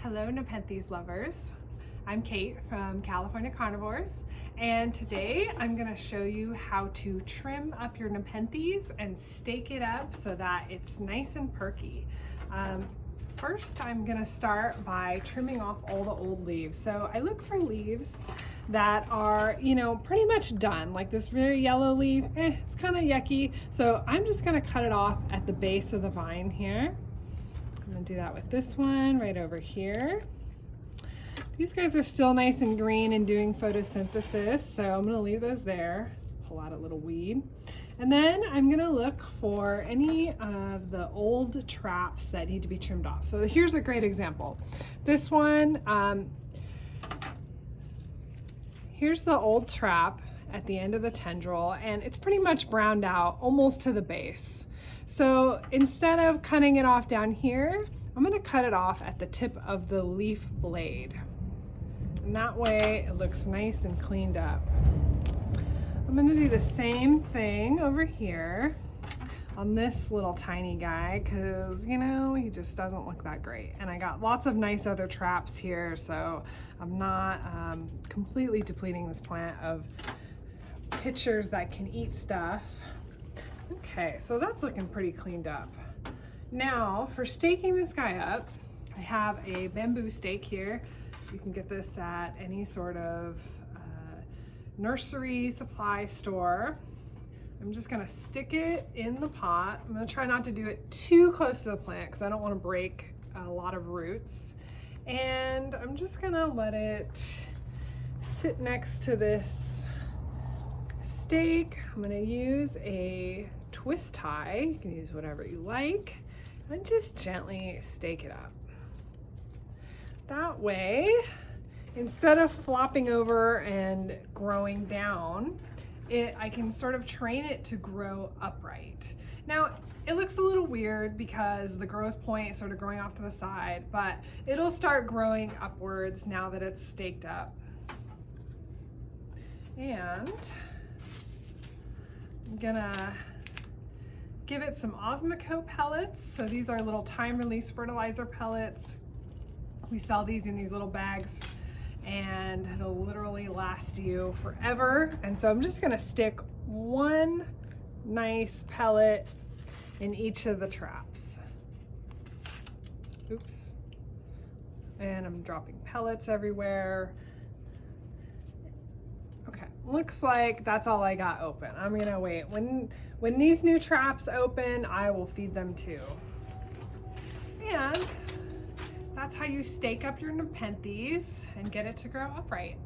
Hello Nepenthes lovers. I'm Kate from California Carnivores, and today I'm going to show you how to trim up your Nepenthes and stake it up so that it's nice and perky. First, I'm going to start by trimming off all the old leaves. So I look for leaves that are, pretty much done. Like this very yellow leaf, it's kind of yucky. So I'm just going to cut it off at the base of the vine here. I'm gonna do that with this one right over here. These guys are still nice and green and doing photosynthesis, so I'm gonna leave those there, pull out a little weed. And then I'm gonna look for any of the old traps that need to be trimmed off. So here's a great example. This one, here's the old trap at the end of the tendril, and it's pretty much browned out almost to the base. So instead of cutting it off down here, I'm going to cut it off at the tip of the leaf blade. And that way it looks nice and cleaned up. I'm going to do the same thing over here on this little tiny guy because, he just doesn't look that great. And I got lots of nice other traps here, so I'm not completely depleting this plant of pitchers that can eat stuff. Okay, so that's looking pretty cleaned up. Now, for staking this guy up, I have a bamboo stake here. You can get this at any sort of nursery supply store. I'm just gonna stick it in the pot. I'm gonna try not to do it too close to the plant because I don't want to break a lot of roots. And I'm just gonna let it sit next to this stake. I'm gonna use a twist tie, you can use whatever you like, and just gently stake it up. That way, instead of flopping over and growing down, I can sort of train it to grow upright. Now, it looks a little weird because the growth point is sort of growing off to the side, but it'll start growing upwards now that it's staked up. And I'm gonna give it some Osmocote pellets. So these are little time-release fertilizer pellets. We sell these in these little bags and it'll literally last you forever. And so I'm just gonna stick one nice pellet in each of the traps. Oops. And I'm dropping pellets everywhere. Okay, looks like that's all I got open. I'm gonna wait. When these new traps open, I will feed them too. And that's how you stake up your Nepenthes and get it to grow upright.